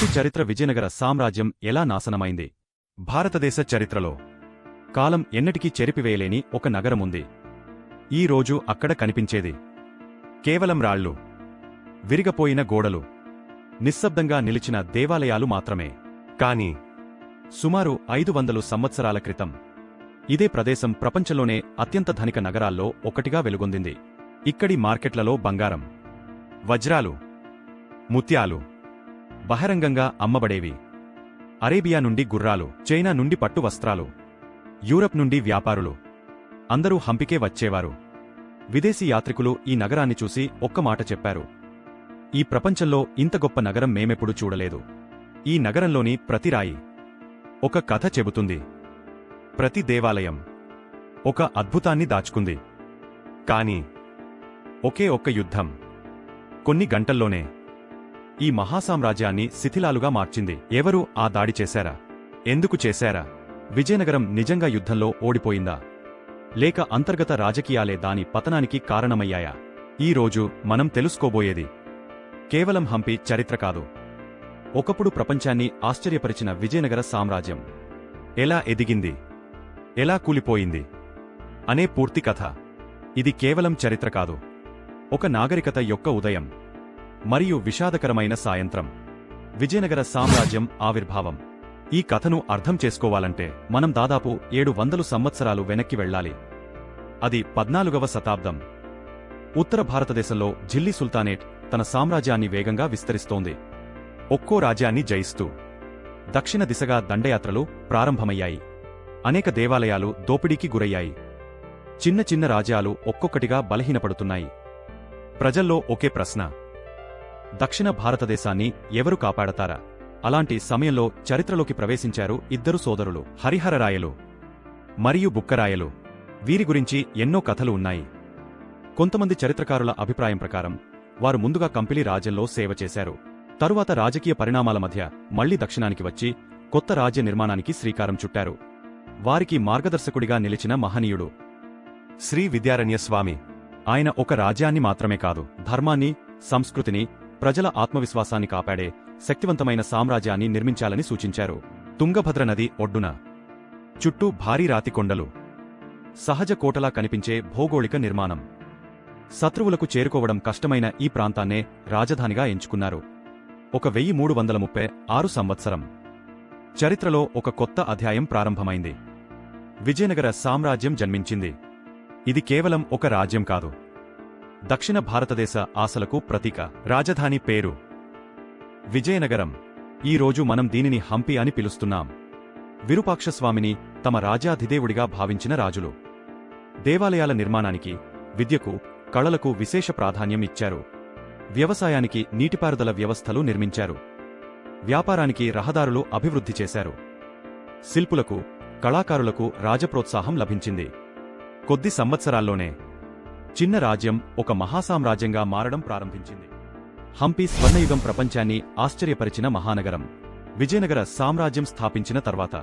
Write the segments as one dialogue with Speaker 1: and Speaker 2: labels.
Speaker 1: హంపి చరిత్ర విజయనగర సామ్రాజ్యం ఎలా నాశనమైంది? భారతదేశ చరిత్రలో కాలం ఎన్నటికీ చెరిపివేయలేని ఒక నగరముంది. ఈ రోజు అక్కడ కనిపించేది కేవలం రాళ్ళు, విరిగపోయిన గోడలు, నిశ్శబ్దంగా నిలిచిన దేవాలయాలు మాత్రమే. కాని సుమారు 500 సంవత్సరాల క్రితం ఇదే ప్రదేశం ప్రపంచంలోనే అత్యంత ధనిక నగరాల్లో ఒకటిగా వెలుగొందింది. ఇక్కడి మార్కెట్లలో బంగారం, వజ్రాలు, ముత్యాలు బహిరంగంగా అమ్మబడేవి. అరేబియా నుండి గుర్రాలు, చైనా నుండి పట్టు వస్త్రాలు, యూరప్ నుండి వ్యాపారులు అందరూ హంపికే వచ్చేవారు. విదేశీ యాత్రికులు ఈ నగరాన్ని చూసి ఒక్క మాట చెప్పారు: ఈ ప్రపంచంలో ఇంత గొప్ప నగరం మేమెప్పుడూ చూడలేదు. ఈ నగరంలోని ప్రతి రాయి ఒక కథ చెబుతుంది, ప్రతి దేవాలయం ఒక అద్భుతాన్ని దాచుకుంది. కాని ఒకే ఒక్క యుద్ధం కొన్ని గంటల్లోనే ఈ మహాసామ్రాజ్యాన్ని శిథిలాలుగా మార్చింది. ఎవరు ఆ దాడి చేశారా? ఎందుకు చేశారా? విజయనగరం నిజంగా యుద్ధంలో ఓడిపోయిందా, లేక అంతర్గత రాజకీయాలే దాని పతనానికి కారణమయ్యాయా? ఈ రోజు మనం తెలుసుకోబోయేది కేవలం హంపి చరిత్ర కాదు, ఒకప్పుడు ప్రపంచాన్ని ఆశ్చర్యపరిచిన విజయనగర సామ్రాజ్యం ఎలా ఎదిగింది, ఎలా కూలిపోయింది అనే పూర్తి కథ. ఇది కేవలం చరిత్ర కాదు, ఒక నాగరికత యొక్క ఉదయం మరియు విషాదకరమైన సాయంత్రం. విజయనగర సామ్రాజ్యం ఆవిర్భావం. ఈ కథను అర్థం చేసుకోవాలంటే మనం దాదాపు 700 సంవత్సరాలు వెనక్కి వెళ్లాలి. అది 14వ శతాబ్దం. ఉత్తర భారతదేశంలో ఢిల్లీ సుల్తానేట్ తన సామ్రాజ్యాన్ని వేగంగా విస్తరిస్తోంది. ఒక్కో రాజ్యాన్ని జయిస్తూ దక్షిణ దిశగా దండయాత్రలు ప్రారంభమయ్యాయి. అనేక దేవాలయాలు దోపిడీకి గురయ్యాయి. చిన్న చిన్న రాజ్యాలు ఒక్కొక్కటిగా బలహీనపడుతున్నాయి. ప్రజల్లో ఒకే ప్రశ్న: దక్షిణ భారతదేశాన్ని ఎవరు కాపాడతారా? అలాంటి సమయంలో చరిత్రలోకి ప్రవేశించారు ఇద్దరు సోదరులు, హరిహరరాయలు మరియు బుక్కరాయలు. వీరి గురించి ఎన్నో కథలు ఉన్నాయి. కొంతమంది చరిత్రకారుల అభిప్రాయం ప్రకారం వారు ముందుగా కంపిలి రాజ్యంలో సేవ చేశారు. తరువాత రాజకీయ పరిణామాల మధ్య మళ్లీ దక్షిణానికి వచ్చి కొత్త రాజ్య నిర్మాణానికి శ్రీకారం చుట్టారు. వారికి మార్గదర్శకుడిగా నిలిచిన మహనీయుడు శ్రీ విద్యారణ్య స్వామి. ఆయన ఒక రాజ్యాన్ని మాత్రమే కాదు, ధర్మాన్ని, సంస్కృతిని, ప్రజల ఆత్మవిశ్వాసాన్ని కాపాడే శక్తివంతమైన సామ్రాజ్యాన్ని నిర్మించాలని సూచించారు. తుంగభద్ర నది ఒడ్డున చుట్టూ భారీ రాతి కొండలు, సహజ కోటలా కనిపించే భౌగోళిక నిర్మాణం. శత్రువులకు చేరుకోవడం కష్టమైన ఈ ప్రాంతాన్నే రాజధానిగా ఎంచుకున్నారు. 1336 సంవత్సరం చరిత్రలో ఒక కొత్త అధ్యాయం ప్రారంభమైంది. విజయనగర సామ్రాజ్యం జన్మించింది. ఇది కేవలం ఒక రాజ్యం కాదు, దక్షిణ భారతదేశ ఆశలకు ప్రతీక. రాజధాని పేరు విజయనగరం. ఈ రోజు మనం దీనిని హంపి అని పిలుస్తున్నాం. విరూపాక్షస్వామిని తమ రాజ్యాధిదేవుడిగా భావించిన రాజులు దేవాలయాల నిర్మాణానికి, విద్యకు, కళలకు విశేష ప్రాధాన్యం ఇచ్చారు. వ్యవసాయానికి నీటిపారుదల వ్యవస్థలు నిర్మించారు. వ్యాపారానికి రహదారులు అభివృద్ధి చేశారు. శిల్పులకు, కళాకారులకు రాజప్రోత్సాహం లభించింది. కొద్ది సంవత్సరాల్లోనే చిన్న రాజ్యం ఒక మహాసామ్రాజ్యంగా మారడం ప్రారంభించింది. హంపి స్వర్ణయుగం ప్రపంచాన్ని ఆశ్చర్యపరిచిన మహానగరం. విజయనగర సామ్రాజ్యం స్థాపించిన తర్వాత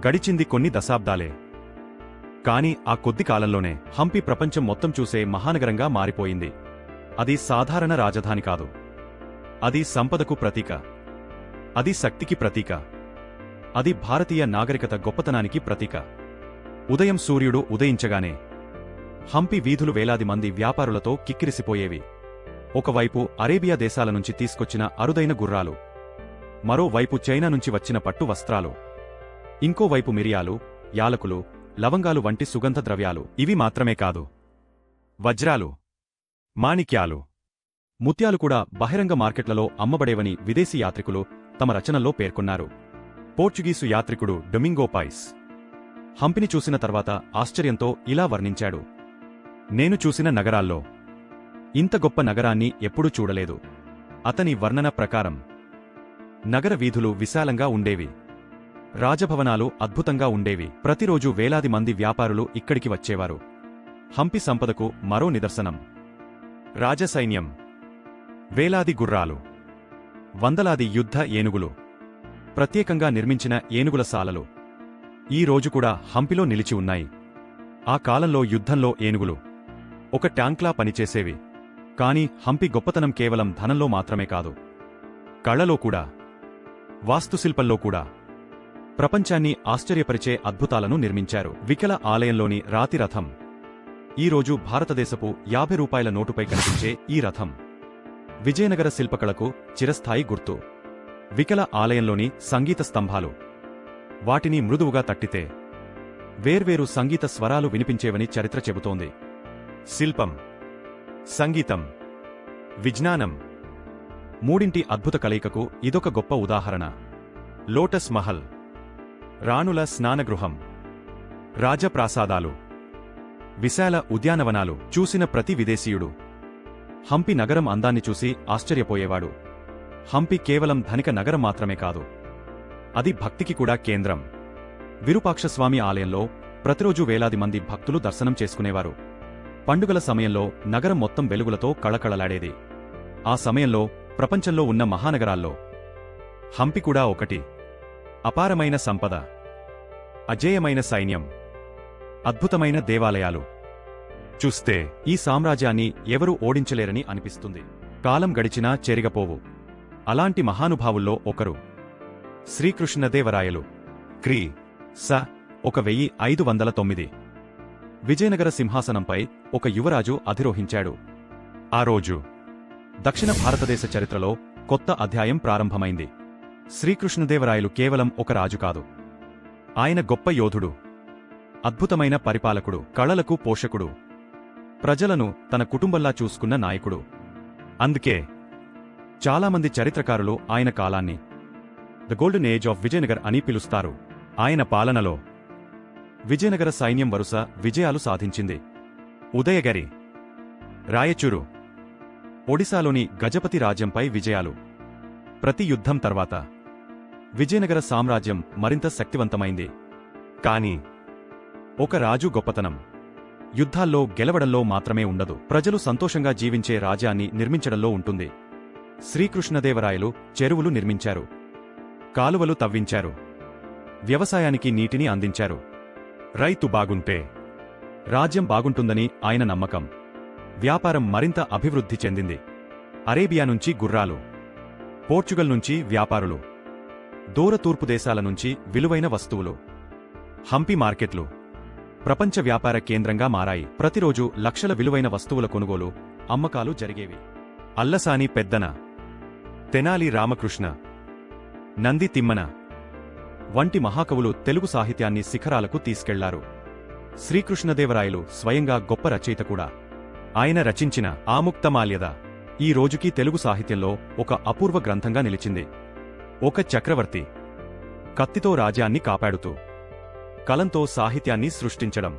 Speaker 1: గడిచింది కొన్ని దశాబ్దాలే. కాని ఆ కొద్ది కాలంలోనే హంపి ప్రపంచం మొత్తం చూసే మహానగరంగా మారిపోయింది. అది సాధారణ రాజధాని కాదు, అది సంపదకు ప్రతీక, అది శక్తికి ప్రతీక, అది భారతీయ నాగరికత గొప్పతనానికి ప్రతీక. ఉదయం సూర్యుడు ఉదయించగానే హంపి వీధులు వేలాది మంది వ్యాపారులతో కిక్కిరిసిపోయేవి. ఒకవైపు అరేబియా దేశాల నుంచి తీసుకొచ్చిన అరుదైన గుర్రాలు, మరోవైపు చైనా నుంచి వచ్చిన పట్టు వస్త్రాలు, ఇంకోవైపు మిరియాలు, యాలకులు, లవంగాలు వంటి సుగంధ ద్రవ్యాలు. ఇవి మాత్రమే కాదు, వజ్రాలు, మాణిక్యాలు, ముత్యాలు కూడా బహిరంగ మార్కెట్లలో అమ్మబడేవని విదేశీ యాత్రికులు తమ రచనల్లో పేర్కొన్నారు. పోర్చుగీసు యాత్రికుడు డొమింగో పైస్ హంపిని చూసిన తర్వాత ఆశ్చర్యంతో ఇలా వర్ణించాడు: నేను చూసిన నగరాల్లో ఇంత గొప్ప నగరాన్ని ఎప్పుడూ చూడలేదు. అతని వర్ణన ప్రకారం నగర వీధులు విశాలంగా ఉండేవి, రాజభవనాలు అద్భుతంగా ఉండేవి. ప్రతిరోజు వేలాది మంది వ్యాపారులు ఇక్కడికి వచ్చేవారు. హంపి సంపదకు మరో నిదర్శనం రాజసైన్యం, వేలాది గుర్రాలు, వందలాది యుద్ధ ఏనుగులు, ప్రత్యేకంగా నిర్మించిన ఏనుగుల సాలలు ఈ రోజు కూడా హంపిలో నిలిచి ఉన్నాయి. ఆ కాలంలో యుద్ధంలో ఏనుగులు ఒక ట్యాంక్లా పనిచేసేవి. కాని హంపి గొప్పతనం కేవలం ధనంలో మాత్రమే కాదు, కళలో కూడా. వాస్తుశిల్పంలో కూడా ప్రపంచాన్ని ఆశ్చర్యపరిచే అద్భుతాలను నిర్మించారు. వికల ఆలయంలోని రాతి రథం. ఈరోజు భారతదేశపు 50 రూపాయల నోటుపై కనిపించే ఈ రథం విజయనగర శిల్పకళకు చిరస్థాయి గుర్తు. వికల ఆలయంలోని సంగీత స్తంభాలు. వాటిని మృదువుగా తట్టితే వేర్వేరు సంగీత స్వరాలు వినిపించేవని చరిత్ర చెబుతోంది. శిల్పం, సంగీతం, విజ్ఞానం మూడింటి అద్భుత కలయికకు ఇదొక గొప్ప ఉదాహరణ. లోటస్ మహల్, రాణుల స్నానగృహం, రాజప్రాసాదాలు, విశాల ఉద్యానవనాలు చూసిన ప్రతి విదేశీయుడు హంపి నగరం అందాన్ని చూసి ఆశ్చర్యపోయేవాడు. హంపి కేవలం ధనిక నగరం మాత్రమే కాదు, అది భక్తికి కూడా కేంద్రం. విరూపాక్షస్వామి ఆలయంలో ప్రతిరోజు వేలాది మంది భక్తులు దర్శనం చేసుకునేవారు. పండుగల సమయంలో నగరం మొత్తం వెలుగులతో కళకళలాడేది. ఆ సమయంలో ప్రపంచంలో ఉన్న మహానగరాల్లో హంపి కూడా ఒకటి. అపారమైన సంపద, అజేయమైన సైన్యం, అద్భుతమైన దేవాలయాలు చూస్తే ఈ సామ్రాజ్యాన్ని ఎవరూ ఓడించలేరని అనిపిస్తుంది. కాలం గడిచినా చెరిగపోవు అలాంటి మహానుభావుల్లో ఒకరు శ్రీకృష్ణదేవరాయలు. క్రీ. స. 1509 విజయనగర సింహాసనంపై ఒక యువరాజు అధిరోహించాడు. ఆ రోజు దక్షిణ భారతదేశ చరిత్రలో కొత్త అధ్యాయం ప్రారంభమైంది. శ్రీకృష్ణదేవరాయలు కేవలం ఒక రాజు కాదు, ఆయన గొప్ప యోధుడు, అద్భుతమైన పరిపాలకుడు, కళలకు పోషకుడు, ప్రజలను తన కుటుంబంలా చూసుకున్న నాయకుడు. అందుకే చాలామంది చరిత్రకారులు ఆయన కాలాన్ని the golden age of Vijayanagar అని పిలుస్తారు. ఆయన పాలనలో విజయనగర సైన్యం వరుస విజయాలు సాధించింది. ఉదయగిరి, రాయచూరు, ఒడిశాలోని గజపతి రాజ్యంపై విజయాలు. ప్రతి యుద్ధం తర్వాత విజయనగర సామ్రాజ్యం మరింత శక్తివంతమైంది. కాని ఒక రాజు గొప్పతనం యుద్ధాల్లో గెలవడంలో మాత్రమే ఉండదు, ప్రజలు సంతోషంగా జీవించే రాజ్యాన్ని నిర్మించడంలో ఉంటుంది. శ్రీకృష్ణదేవరాయలు చెరువులు నిర్మించారు, కాలువలు తవ్వించారు, వ్యవసాయానికి నీటిని అందించారు. రైతు బాగుంటే రాజ్యం బాగుంటుందని ఆయన నమ్మకం. వ్యాపారం మరింత అభివృద్ధి చెందింది. అరేబియా నుంచి గుర్రాలు, పోర్చుగల్ నుంచి వ్యాపారులు, దూర తూర్పు దేశాల నుంచి విలువైన వస్తువులు. హంపి మార్కెట్లు ప్రపంచ వ్యాపార కేంద్రంగా మారాయి. ప్రతిరోజు లక్షల విలువైన వస్తువుల కొనుగోలు, అమ్మకాలు జరిగేవి. అల్లసాని పెద్దన, తెనాలి రామకృష్ణ, నంది తిమ్మన వంటి మహాకవులు తెలుగు సాహిత్యాన్ని శిఖరాలకు తీసుకెళ్లారు. శ్రీకృష్ణదేవరాయలు స్వయంగా గొప్ప రచయిత కూడా. ఆయన రచించిన ఆముక్తమాల్యద ఈ రోజుకీ తెలుగు సాహిత్యంలో ఒక అపూర్వ గ్రంథంగా నిలిచింది. ఒక చక్రవర్తి కత్తితో రాజ్యాన్ని కాపాడుతూ కలంతో సాహిత్యాన్ని సృష్టించడం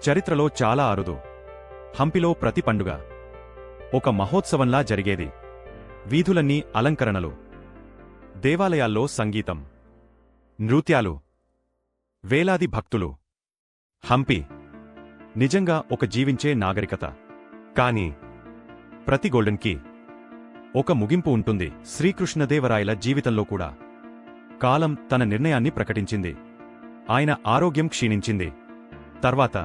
Speaker 1: చరిత్రలో చాలా అరుదు. హంపిలో ప్రతి పండుగ ఒక మహోత్సవంలా జరిగేది. వీధులన్నీ అలంకరణలు, దేవాలయాల్లో సంగీతం, నృత్యాలు, వేలాది భక్తులు. హంపి నిజంగా ఒక జీవించే నాగరికత. కాని ప్రతి గోల్డెన్కి ఒక ముగింపు ఉంటుంది. శ్రీకృష్ణదేవరాయల జీవితంలో కూడా కాలం తన నిర్ణయాన్ని ప్రకటించింది. ఆయన ఆరోగ్యం క్షీణించింది. తర్వాత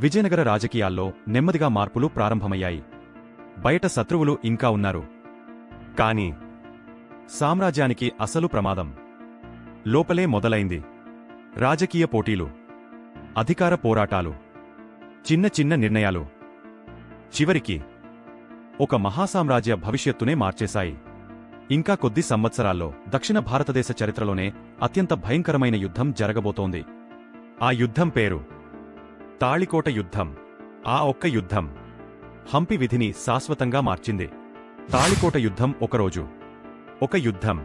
Speaker 1: విజయనగర రాజకీయాల్లో నెమ్మదిగా మార్పులు ప్రారంభమయ్యాయి. బయట శత్రువులు ఇంకా ఉన్నారు. కాని సామ్రాజ్యానికి అసలు ప్రమాదం లోపలే మొదలైంది. రాజకీయ పోటీలు, అధికార పోరాటాలు, చిన్న చిన్న నిర్ణయాలు చివరికి ఒక మహాసామ్రాజ్య భవిష్యత్తునే మార్చేశాయి. ఇంకా కొద్ది సంవత్సరాల్లో దక్షిణ భారతదేశ చరిత్రలోనే అత్యంత భయంకరమైన యుద్ధం జరగబోతోంది. ఆ యుద్ధం పేరు తాళికోట యుద్ధం. ఆ ఒక్క యుద్ధం హంపి విధిని శాశ్వతంగా మార్చింది. తాళికోట యుద్ధం ఒకరోజు, ఒక యుద్ధం,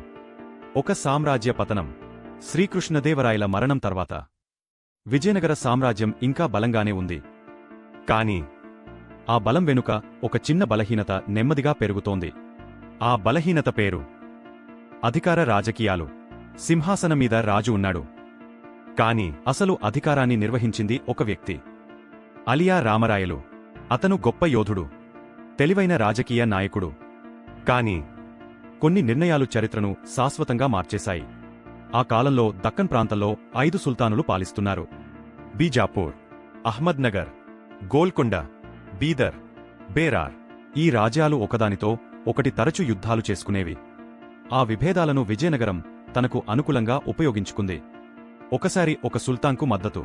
Speaker 1: ఒక సామ్రాజ్య పతనం. శ్రీకృష్ణదేవరాయల మరణం తర్వాత విజయనగర సామ్రాజ్యం ఇంకా బలంగానే ఉంది. కాని ఆ బలం వెనుక ఒక చిన్న బలహీనత నెమ్మదిగా పెరుగుతోంది. ఆ బలహీనత పేరు అధికార రాజకీయాలు. సింహాసనం మీద రాజు ఉన్నాడు, కాని అసలు అధికారాన్ని నిర్వహించింది ఒక వ్యక్తి, అలియా రామరాయలు. అతను గొప్ప యోధుడు, తెలివైన రాజకీయ నాయకుడు. కాని కొన్ని నిర్ణయాలు చరిత్రను శాశ్వతంగా మార్చేశాయి. ఆ కాలంలో దక్కన్ ప్రాంతంలో 5 సుల్తానులు పాలిస్తున్నారు. బీజాపూర్, అహ్మద్నగర్, గోల్కొండ, బీదర్, బేరార్. ఈ రాజ్యాలు ఒకదానితో ఒకటి తరచు యుద్ధాలు చేసుకునేవి. ఆ విభేదాలను విజయనగరం తనకు అనుకూలంగా ఉపయోగించుకుంది. ఒకసారి ఒక సుల్తాన్కు మద్దతు,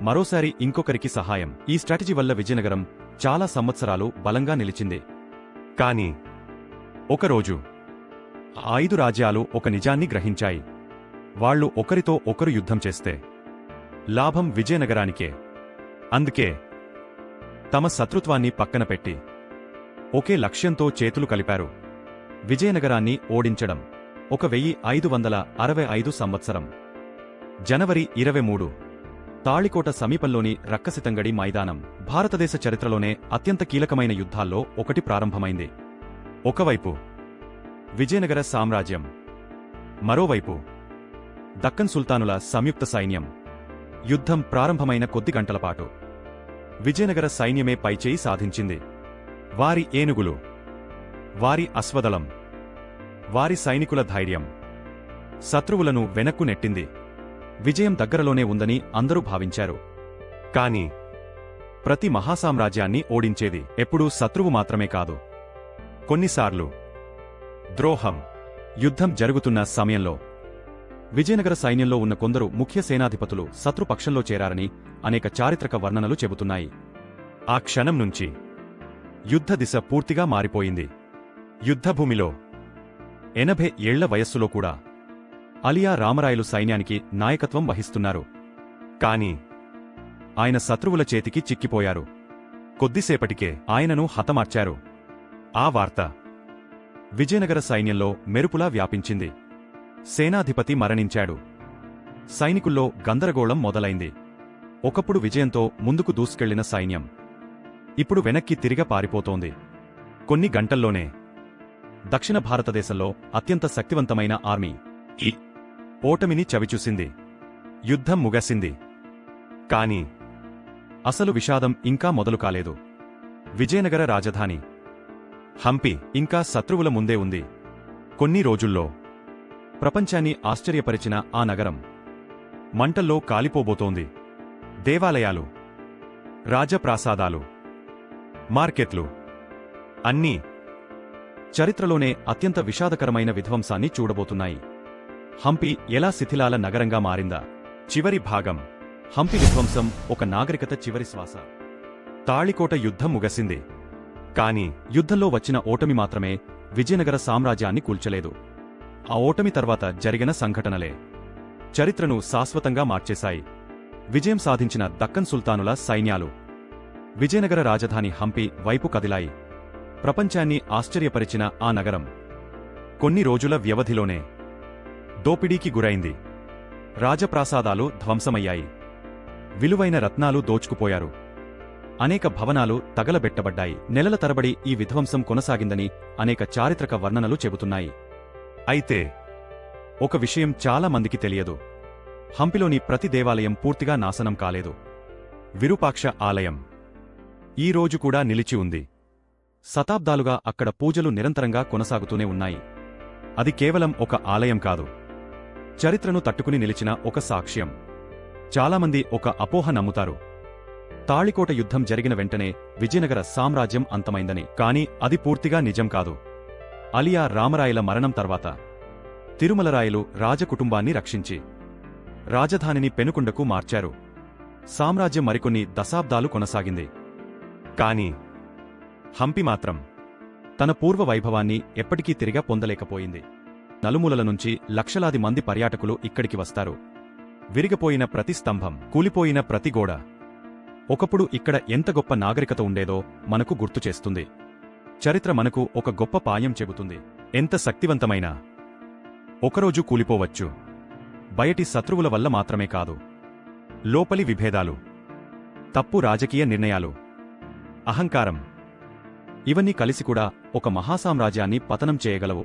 Speaker 1: మరోసారి ఇంకొకరికి సహాయం. ఈ స్ట్రాటజీ వల్ల విజయనగరం చాలా సంవత్సరాలు బలంగా నిలిచింది. కాని ఒకరోజు ఆ 5 రాజ్యాలు ఒక నిజాన్ని గ్రహించాయి. వాళ్లు ఒకరితో ఒకరు యుద్ధం చేస్తే లాభం విజయనగరానికే. అందుకే తమ శత్రుత్వాన్ని పక్కన పెట్టి ఒకే లక్ష్యంతో చేతులు కలిపారు: విజయనగరాన్ని ఓడించడం. 1565 సంవత్సరం జనవరి 23 తాళికోట సమీపంలోని రక్కసితంగడి మైదానం భారతదేశ చరిత్రలోనే అత్యంత కీలకమైన యుద్ధాల్లో ఒకటి ప్రారంభమైంది. ఒకవైపు విజయనగర సామ్రాజ్యం, మరోవైపు దక్కన్ సుల్తానుల సంయుక్త సైన్యం. యుద్ధం ప్రారంభమైన కొద్ది గంటలపాటు విజయనగర సైన్యమే పైచేయి సాధించింది. వారి ఏనుగులు, వారి అశ్వదళం, వారి సైనికుల ధైర్యం శత్రువులను వెనక్కు నెట్టింది. విజయం దగ్గరలోనే ఉందని అందరూ భావించారు. కాని ప్రతి మహాసామ్రాజ్యాన్ని ఓడించేది ఎప్పుడూ శత్రువు మాత్రమే కాదు, కొన్నిసార్లు ద్రోహం. యుద్ధం జరుగుతున్న సమయంలో విజయనగర సైన్యంలో ఉన్న కొందరు ముఖ్య సేనాధిపతులు శత్రుపక్షంలో చేరారని అనేక చారిత్రక వర్ణనలు చెబుతున్నాయి. ఆ క్షణం నుంచి యుద్ధ దిశ పూర్తిగా మారిపోయింది. యుద్ధభూమిలో 80 ఏళ్ల వయస్సులో కూడా అలియా రామరాయలు సైన్యానికి నాయకత్వం వహిస్తున్నారు. కాని ఆయన శత్రువుల చేతికి చిక్కిపోయారు. కొద్దిసేపటికే ఆయనను హతమార్చారు. ఆ వార్త విజయనగర సైన్యంలో మెరుపులా వ్యాపించింది. సేనాధిపతి మరణించాడు. సైనికుల్లో గందరగోళం మొదలైంది. ఒకప్పుడు విజయంతో ముందుకు దూసుకెళ్లిన సైన్యం ఇప్పుడు వెనక్కి తిరిగ పారిపోతోంది. కొన్ని గంటల్లోనే దక్షిణ భారతదేశంలో అత్యంత శక్తివంతమైన ఆర్మీ ఈ ఓటమిని చవిచూసింది. యుద్ధం ముగిసింది. కాని అసలు విషాదం ఇంకా మొదలు కాలేదు. విజయనగర రాజధాని హంపి ఇంకా శత్రువుల ముందే ఉంది. కొన్ని రోజుల్లో ప్రపంచాన్ని ఆశ్చర్యపరిచిన ఆ నగరం మంటల్లో కాలిపోబోతోంది. దేవాలయాలు, రాజప్రాసాదాలు, మార్కెట్లు అన్నీ చరిత్రలోనే అత్యంత విషాదకరమైన విధ్వంసాన్ని చూడబోతున్నాయి. హంపి ఎలా శిథిలాల నగరంగా మారిందా? చివరి భాగం. హంపి విధ్వంసం ఒక నాగరికత చివరి శ్వాస. తాళికోట యుద్ధం ముగిసింది. కాని యుద్ధంలో వచ్చిన ఓటమి మాత్రమే విజయనగర సామ్రాజ్యాన్ని కూల్చలేదు. ఆ ఓటమి తర్వాత జరిగిన సంఘటనలే చరిత్రను శాశ్వతంగా మార్చేశాయి. విజయం సాధించిన దక్కన్ సుల్తానుల సైన్యాలు విజయనగర రాజధాని హంపి వైపు కదిలాయి. ప్రపంచాన్ని ఆశ్చర్యపరిచిన ఆ నగరం కొన్ని రోజుల వ్యవధిలోనే దోపిడీకి గురైంది. రాజప్రాసాదాలు ధ్వంసమయ్యాయి. విలువైన రత్నాలు దోచుకుపోయారు. అనేక భవనాలు తగలబెట్టబడ్డాయి. నెలల తరబడి ఈ విధ్వంసం కొనసాగిందని అనేక చారిత్రక వర్ణనలు చెబుతున్నాయి. అయితే ఒక విషయం చాలా మందికి తెలియదు. హంపిలోని ప్రతి దేవాలయం పూర్తిగా నాశనం కాలేదు. విరూపాక్ష ఆలయం ఈ రోజు కూడా నిలిచి ఉంది. శతాబ్దాలుగా అక్కడ పూజలు నిరంతరంగా కొనసాగుతూనే ఉన్నాయి. అది కేవలం ఒక ఆలయం కాదు, చరిత్రను తట్టుకుని నిలిచిన ఒక సాక్ష్యం. చాలామంది ఒక అపోహ నమ్ముతారు: తాళికోట యుద్ధం జరిగిన వెంటనే విజయనగర సామ్రాజ్యం అంతమైందని. కాని అది పూర్తిగా నిజం కాదు. అలియా రామరాయల మరణం తర్వాత తిరుమలరాయలు రాజకుటుంబాన్ని రక్షించి రాజధానిని పెనుకొండకు మార్చారు. సామ్రాజ్యం మరికొన్ని దశాబ్దాలు కొనసాగింది. కాని హంపి మాత్రం తన పూర్వ వైభవాన్ని ఎప్పటికీ తిరిగా పొందలేకపోయింది. నలుమూలల నుంచి లక్షలాది మంది పర్యాటకులు ఇక్కడికి వస్తారు. విరిగిపోయిన ప్రతి స్తంభం, కూలిపోయిన ప్రతి గోడ ఒకప్పుడు ఇక్కడ ఎంత గొప్ప నాగరికత ఉండేదో మనకు గుర్తుచేస్తుంది. చరిత్ర మనకు ఒక గొప్ప పాయం చెబుతుంది: ఎంత శక్తివంతమైనా ఒకరోజు కూలిపోవచ్చు. బయటి శత్రువుల వల్ల మాత్రమే కాదు, లోపలి విభేదాలు, తప్పు రాజకీయ నిర్ణయాలు, అహంకారం ఇవన్నీ కలిసి కూడా ఒక మహాసామ్రాజ్యాన్ని పతనం చేయగలవు.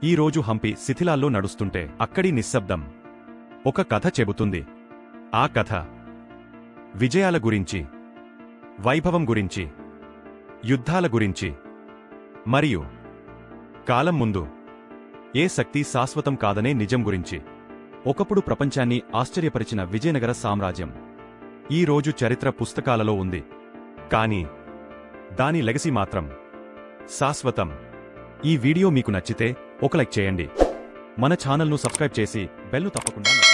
Speaker 1: ఈ రోజు హంపి శిథిలాల్లో నడుస్తుంటే అక్కడి నిశ్శబ్దం ఒక కథ చెబుతుంది. ఆ కథ విజయాల గురించి, వైభవం గురించి, యుద్ధాల గురించి, మరియు కాలం ముందు ఏ శక్తి శాశ్వతం కాదనే నిజం గురించి. ఒకప్పుడు ప్రపంచాన్ని ఆశ్చర్యపరిచిన విజయనగర సామ్రాజ్యం ఈ రోజు చరిత్ర పుస్తకాలలో ఉంది. కాని దాని లెగసీ మాత్రం శాశ్వతం. ఈ వీడియో మీకు నచ్చితే ఒక లైక్ చేయండి. మన ఛానల్ను సబ్స్క్రైబ్ చేసి బెల్ను తప్పకుండా నొక్కండి.